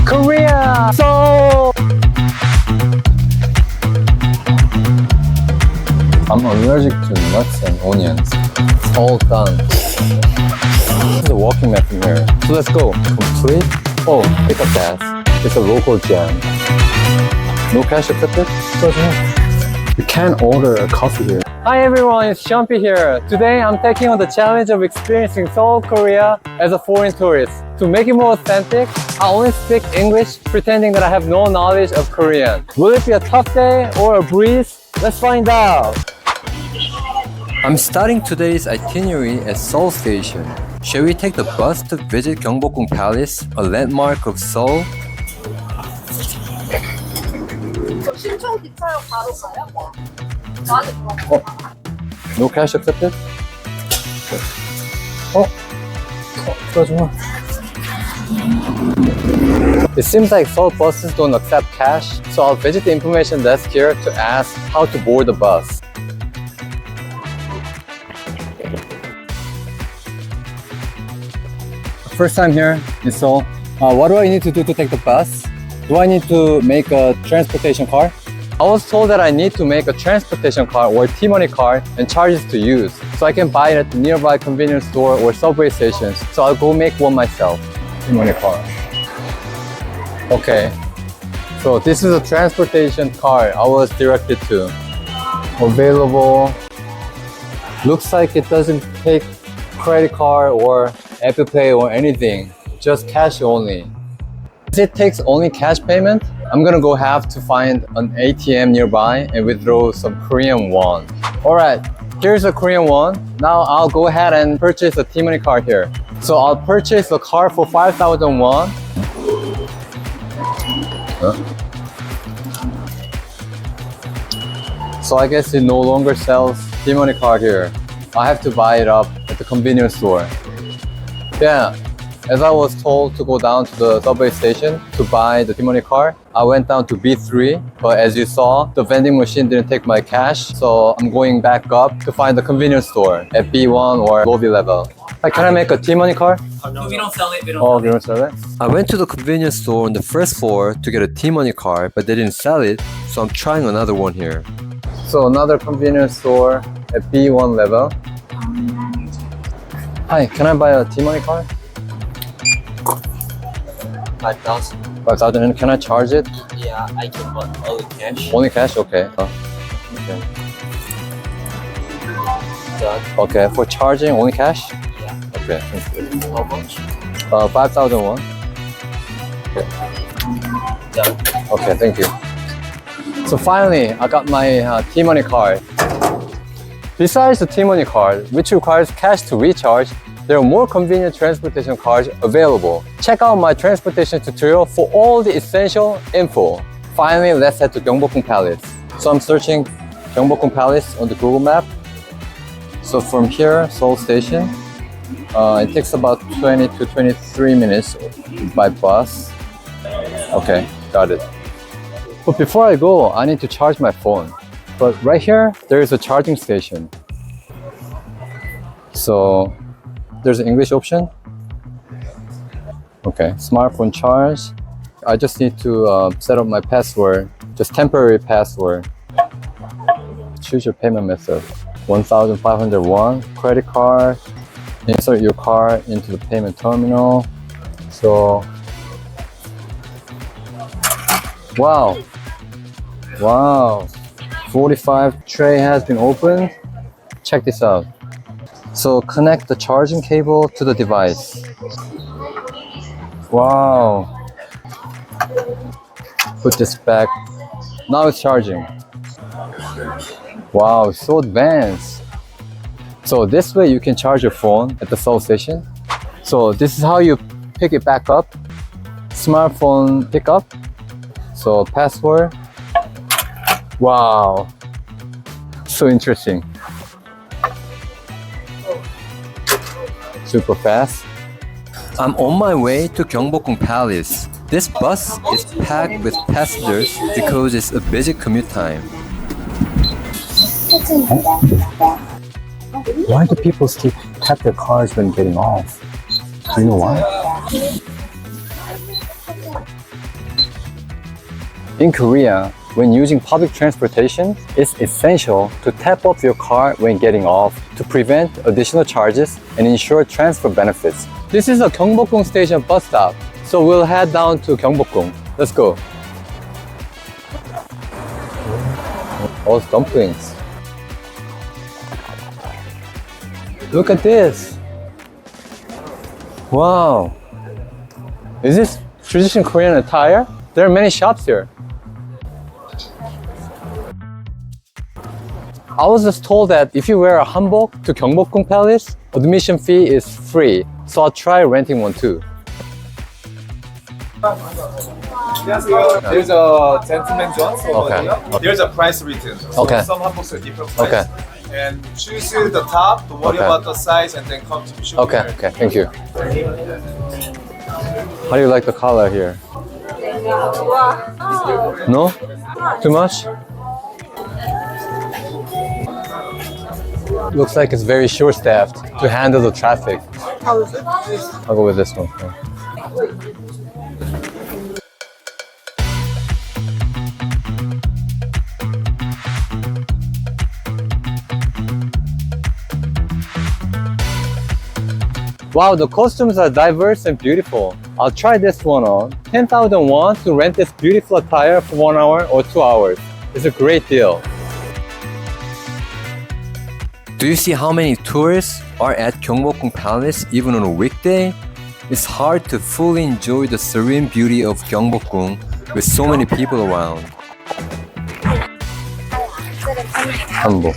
Korea! Seoul! I'm allergic to nuts and onions. It's all done. This is a walking map from here. So let's go. Complete? Oh, pick up gas. It's a local jam. No cash accepted? You can't order a coffee here. Hi everyone, it's Jumpy here. Today I'm taking on the challenge of experiencing Seoul, Korea as a foreign tourist. To make it more authentic, I only speak English, pretending that I have no knowledge of Korean. Will it be a tough day or a breeze? Let's find out. I'm starting today's itinerary at Seoul Station. Shall we take the bus to visit Gyeongbokgung Palace, a landmark of Seoul? 신촌 기차역 바로 가요? 맞을 No cash accepted? It seems like Seoul buses don't accept cash, so I'll visit the information desk here to ask how to board the bus. First time here in Seoul. What do I need to do to take the bus? Do I need to make a transportation card? I was told that I need to make a transportation card or T-money card and charges to use, so I can buy it at the nearby convenience store or subway stations. So I'll go make one myself. T-money card. Okay. So this is a transportation card I was directed to. Available. Looks like it doesn't take credit card or Apple Pay or anything. Just cash only. It takes only cash payment. I'm gonna go have to find an ATM nearby and withdraw some Korean won. Alright, here's a Korean won. Now I'll go ahead and purchase a T-money card here. So I'll purchase a card for 5,000 won. So I guess it no longer sells T-money card here. I have to buy it up at the convenience store. Yeah. As I was told to go down to the subway station to buy the T-money card, I went down to B3, but as you saw, the vending machine didn't take my cash, so I'm going back up to find the convenience store at B1 or lobby level. Can I make a T-money card? No, we don't sell it. We don't sell it? I went to the convenience store on the first floor to get a T-money card, but they didn't sell it, so I'm trying another one here. So another convenience store at B1 level. Hi, can I buy a T-money card? 5,000. 5,000, and can I charge it? Yeah, I can buy all the cash. Only cash? Okay. Okay. Done. Okay, for charging, only cash? Yeah. Okay, thank you. How much? 5,000 won. Done. Okay, thank you. So finally, I got my T-money card. Besides the T-money card, which requires cash to recharge, there are more convenient transportation cards available. Check out my transportation tutorial for all the essential info. Finally, let's head to Gyeongbokgung Palace. So I'm searching Gyeongbokgung Palace on the Google map. So from here, Seoul Station, it takes about 20 to 23 minutes by bus. Okay, got it. But before I go, I need to charge my phone. But right here, there is a charging station. So there's an English option. Okay, smartphone charge. I just need to set up my password, just temporary password. Choose your payment method. 1,500 won, credit card. Insert your card into the payment terminal. So, wow. 45 tray has been opened. Check this out. So connect the charging cable to the device. Wow. Put this back. Now it's charging. Wow, so advanced. So this way you can charge your phone at the Seoul station. So this is how you pick it back up. Smartphone pickup. So password. Wow. So interesting. Super fast. I'm on my way to Gyeongbokgung Palace. This bus is packed with passengers because it's a busy commute time. Why do people still tap their cars when getting off? Do you know why? In Korea, when using public transportation, it's essential to tap off your car when getting off to prevent additional charges and ensure transfer benefits. This is a Gyeongbokgung Station bus stop, so we'll head down to Gyeongbokgung. Let's go. All dumplings. Look at this. Wow. Is this traditional Korean attire? There are many shops here. I was just told that if you wear a hanbok to Gyeongbokgung Palace, admission fee is free. So I'll try renting one too. There's a gentleman's one over Okay. here. There's a price written. So Okay. some hanboks are different price. Okay. And choose the top, don't worry Okay. about the size, and then come to the shop. Okay, okay, thank you. How do you like the color here? No? Too much? Looks like it's very short-staffed to handle the traffic. I'll go with this one. Yeah. Wow, the costumes are diverse and beautiful. I'll try this one on. 10,000 won to rent this beautiful attire for 1 hour or 2 hours. It's a great deal. Do you see how many tourists are at Gyeongbokgung Palace even on a weekday? It's hard to fully enjoy the serene beauty of Gyeongbokgung with so many people around. 한복.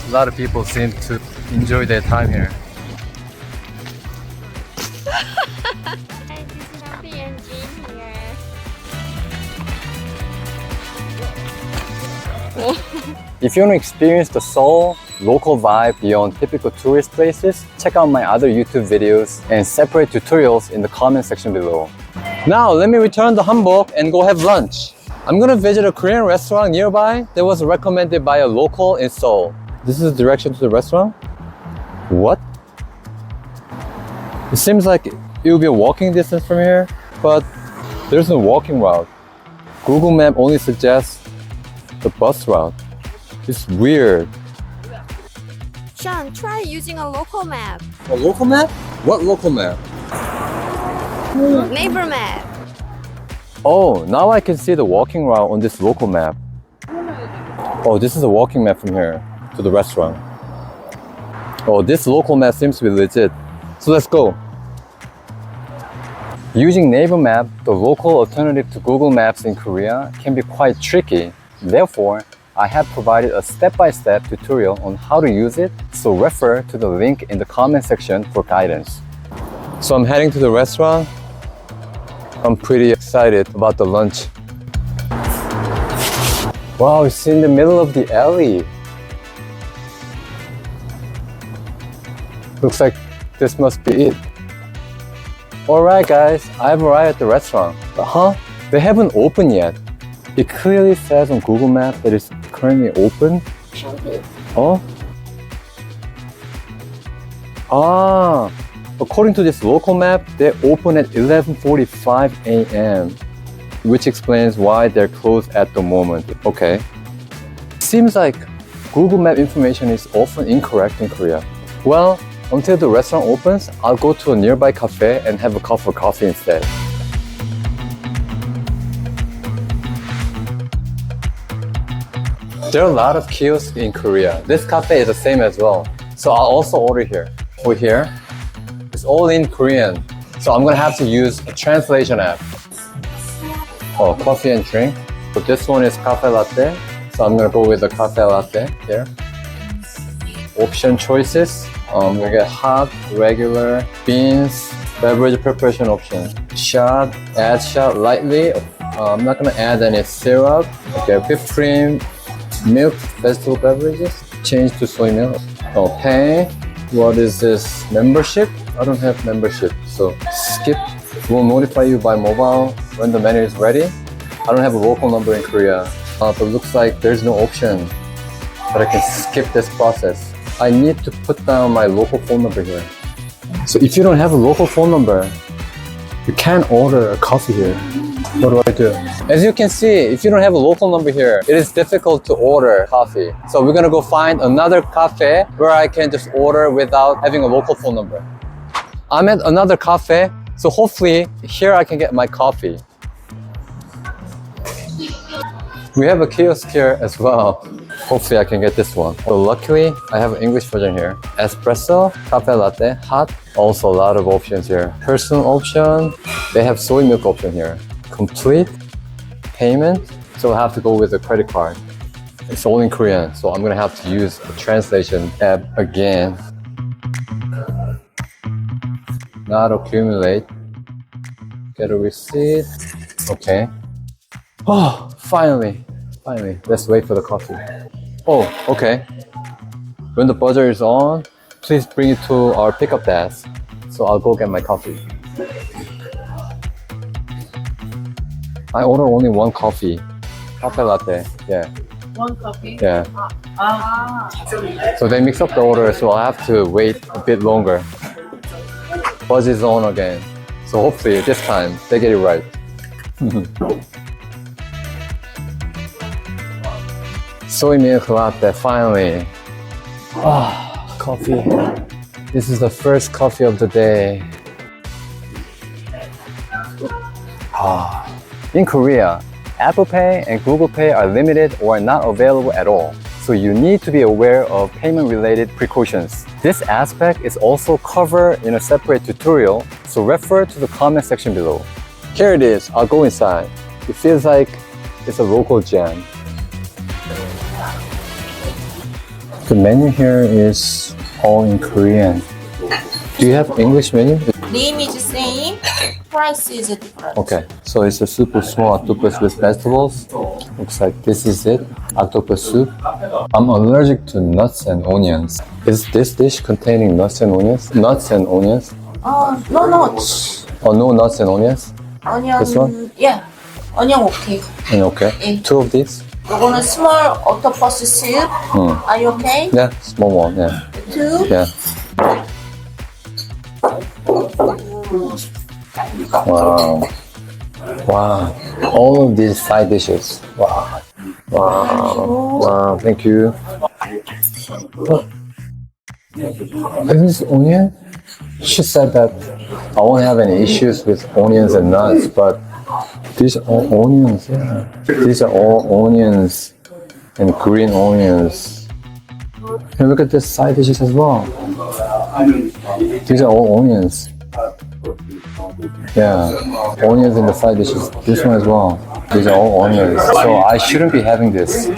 A lot of people seem to enjoy their time here. Hi, this is Happy and Jean here. If you want to experience the Seoul local vibe beyond typical tourist places, check out my other YouTube videos and separate tutorials in the comment section below. Now, let me return the hanbok and go have lunch. I'm gonna visit a Korean restaurant nearby that was recommended by a local in Seoul. This is the direction to the restaurant? What? It seems like it will be a walking distance from here, but there's no walking route. Google Map only suggests the bus route. It's weird. Sean, try using a local map. A local map? What local map? Neighbor map. Oh, now I can see the walking route on this local map. Oh, this is a walking map from here to the restaurant. Oh, this local map seems to be legit. So let's go. Using Naver Map, the local alternative to Google Maps in Korea, can be quite tricky. Therefore, I have provided a step-by-step tutorial on how to use it, so refer to the link in the comment section for guidance. So I'm heading to the restaurant. I'm pretty excited about the lunch. Wow, it's in the middle of the alley. Looks like this must be it. Alright guys, I've arrived at the restaurant. Huh? They haven't opened yet. It clearly says on Google Maps that it's currently open. Oh? Ah, according to this local map, they open at 11:45 a.m., which explains why they're closed at the moment. Okay. Seems like Google Map information is often incorrect in Korea. Well, until the restaurant opens, I'll go to a nearby cafe and have a cup of coffee instead. There are a lot of kiosks in Korea. This cafe is the same as well. So I'll also order here. Over here, it's all in Korean. So I'm gonna have to use a translation app. Oh, coffee and drink. So this one is cafe latte. So I'm gonna go with the cafe latte here. Option choices. I'm gonna get hot, regular, beans, beverage preparation option. Shot, add shot lightly. I'm not gonna add any syrup. Okay, whipped cream, milk, vegetable beverages. Change to soy milk. Okay, what is this? Membership? I don't have membership, so skip. Will notify you by mobile when the menu is ready. I don't have a local number in Korea, but looks like there's no option that I can skip this process. I need to put down my local phone number here. So if you don't have a local phone number, you can't order a coffee here. What do I do? As you can see, if you don't have a local number here, it is difficult to order coffee. So we're gonna go find another cafe where I can just order without having a local phone number. I'm at another cafe, so hopefully here I can get my coffee. We have a kiosk here as well. Hopefully I can get this one. So luckily, I have an English version here. Espresso, cafe latte, hot. Also a lot of options here. Personal option. They have soy milk option here. Complete payment. So I have to go with a credit card. It's all in Korean, so I'm gonna have to use a translation app again. Not accumulate. Get a receipt. Okay. Oh, finally. Let's wait for the coffee. Oh, okay. When the buzzer is on, please bring it to our pickup desk. So I'll go get my coffee. I order only one coffee. Cafe latte. Yeah. One coffee? Yeah. So they mix up the order, so I'll have to wait a bit longer. Buzz is on again. So hopefully this time they get it right. Soy milk latte, finally. Ah, coffee. This is the first coffee of the day. In Korea, Apple Pay and Google Pay are limited or not available at all. So you need to be aware of payment-related precautions. This aspect is also covered in a separate tutorial, so refer to the comment section below. Here it is, I'll go inside. It feels like it's a local gem. The menu here is all in Korean. Do you have English menu? Name is same, price is different. Okay, so it's a super small octopus with vegetables. Looks like this is it, octopus soup. I'm allergic to nuts and onions. Is this dish containing nuts and onions? Nuts and onions? No nuts. Oh, no nuts and onions? Onion. This one? Yeah. Onion okay. Okay, 예. two of these? 요거는 small octopus soup. Are you okay? Yeah, small one, yeah. Two. Yeah. Wow. Wow. All of these side dishes. Wow. Wow. Wow. Thank you. Is this onion? She said that I won't have any issues with onions and nuts, but these are all onions. Yeah. These are all onions and green onions. And look at the side dishes as well. These are all onions. Yeah, onions in the side dishes. This one as well. These are all onions. So I shouldn't be having this.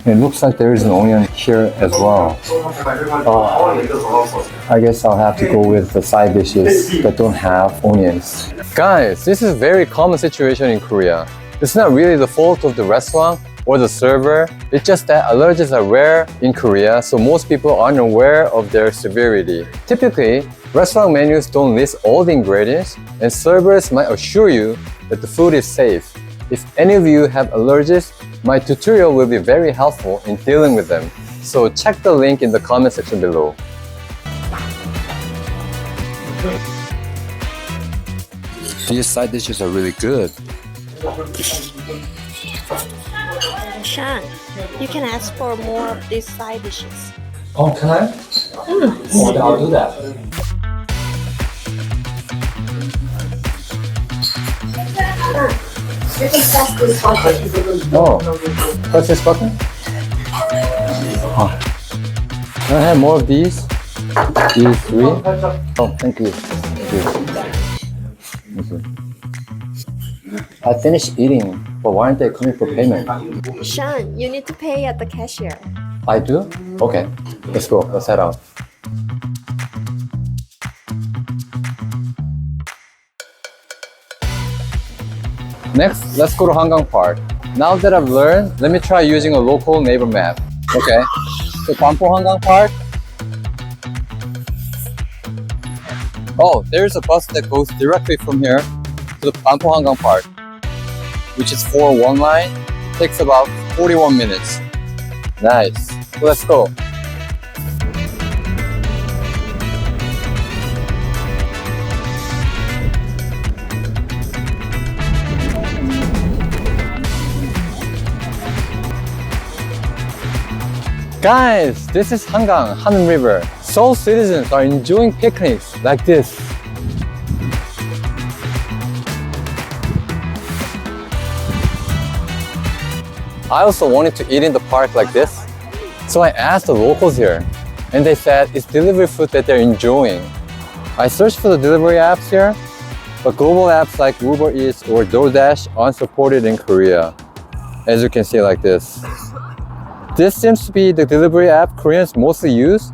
It looks like there is an onion here as well. I guess I'll have to go with the side dishes that don't have onions. Guys, this is a very common situation in Korea. It's not really the fault of the restaurant or the server. It's just that allergies are rare in Korea, so most people aren't aware of their severity. Typically, restaurant menus don't list all the ingredients, and servers might assure you that the food is safe. If any of you have allergies, my tutorial will be very helpful in dealing with them. So check the link in the comment section below. These side dishes are really good. Sean, you can ask for more of these side dishes. Oh, can I? Oh, then I'll do that. Oh, what's this button? Oh. Can I have more of these? These three? Oh, thank you. Thank you. Thank you. I finished eating, but why aren't they coming for payment? Sean, you need to pay at the cashier. I do? Okay, let's go. Let's head out. Next, let's go to Hangang Park. Now that I've learned, let me try using a local neighbor map. Okay, so Banpo Hangang Park. Oh, there's a bus that goes directly from here to the Banpo Hangang Park, which is 401 line. It takes about 41 minutes. Nice. So let's go. Guys, this is Hangang, Han River. Seoul citizens are enjoying picnics like this. I also wanted to eat in the park like this. So I asked the locals here, and they said it's delivery food that they're enjoying. I searched for the delivery apps here, but global apps like Uber Eats or DoorDash aren't supported in Korea. As you can see like this. This seems to be the delivery app Koreans mostly use,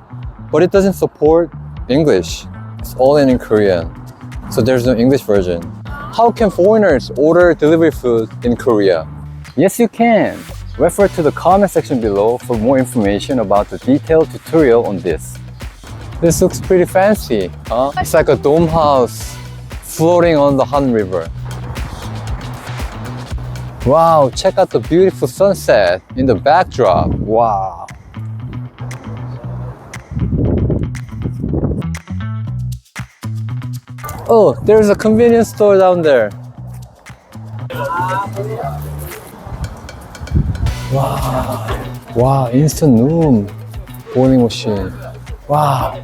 but it doesn't support English. It's all in Korean, so there's no English version. How can foreigners order delivery food in Korea? Yes, you can. Refer to the comment section below for more information about the detailed tutorial on this. This looks pretty fancy, huh? It's like a dome house floating on the Han River. Wow, check out the beautiful sunset in the backdrop. Wow. Oh, there's a convenience store down there. Wow. Wow, instant noodle boiling machine. Wow.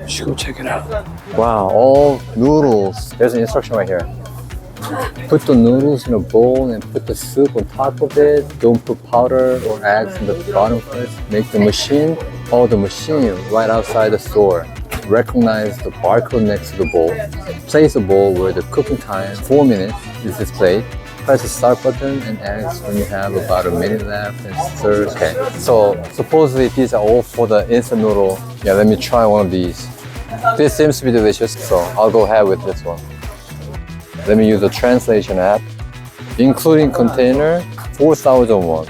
You should go check it out. Wow, all noodles. There's an instruction right here. Put the noodles in a bowl and put the soup on top of it. Don't put powder or eggs in the bottom first. Make the machine right outside the store. Recognize the barcode next to the bowl. Place the bowl where the cooking time, 4 minutes, is displayed. Press the start button and eggs when you have about a minute left and stir. Okay, so supposedly these are all for the instant noodle. Yeah, let me try one of these. This seems to be delicious, so I'll go ahead with this one. Let me use the translation app. Including container, 4,000 won.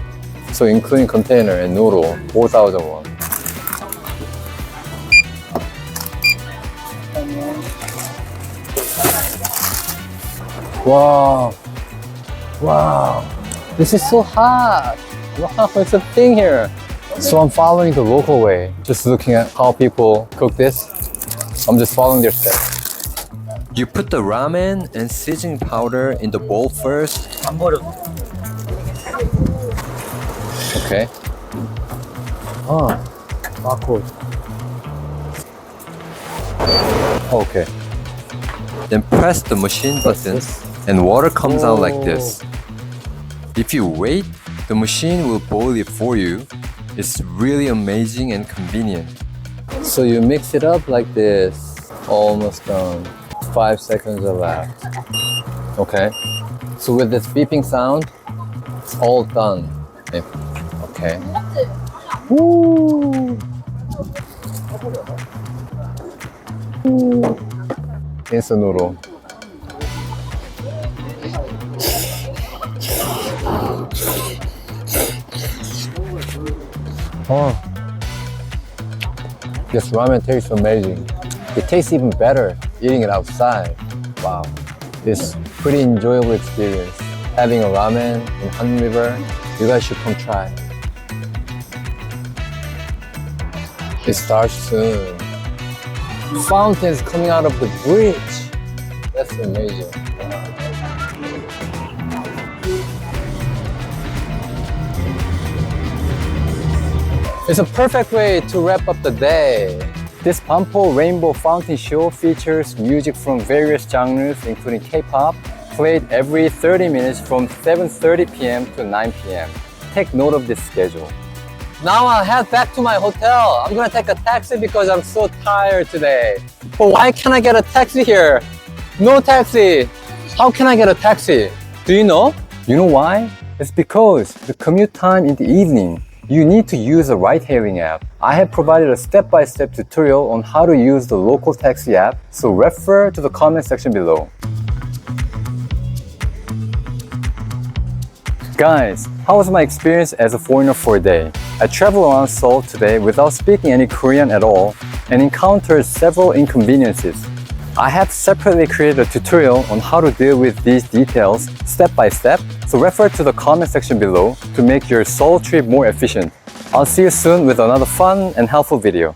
So including container and noodle, 4,000 won. Wow. Wow. This is so hot. Wow, it's a thing here. So I'm following the local way. Just looking at how people cook this. I'm just following their steps. You put the ramen and seasoning powder in the bowl first. Okay. Oh, barcode. Okay. Then press the machine button and water comes out like this. If you wait, the machine will boil it for you. It's really amazing and convenient. So you mix it up like this. Almost done. 5 seconds are left. Okay. So with this beeping sound, it's all done. Okay. Woo! Instant noodle. Oh, this ramen tastes amazing. It tastes even better eating it outside. Wow, it's pretty enjoyable experience. Having a ramen in Han River, you guys should come try. It starts soon. Fountains coming out of the bridge. That's amazing. It's a perfect way to wrap up the day. This Banpo Rainbow Fountain Show features music from various genres, including K-pop, played every 30 minutes from 7:30 p.m. to 9 p.m. Take note of this schedule. Now I'll head back to my hotel. I'm gonna take a taxi because I'm so tired today. But why can't I get a taxi here? No taxi! How can I get a taxi? Do you know? You know why? It's because the commute time in the evening, you need to use a ride-hailing app. I have provided a step-by-step tutorial on how to use the local taxi app, so refer to the comment section below. Guys, how was my experience as a foreigner for a day? I traveled around Seoul today without speaking any Korean at all and encountered several inconveniences. I have separately created a tutorial on how to deal with these details step by step, so refer to the comment section below to make your Seoul trip more efficient. I'll see you soon with another fun and helpful video.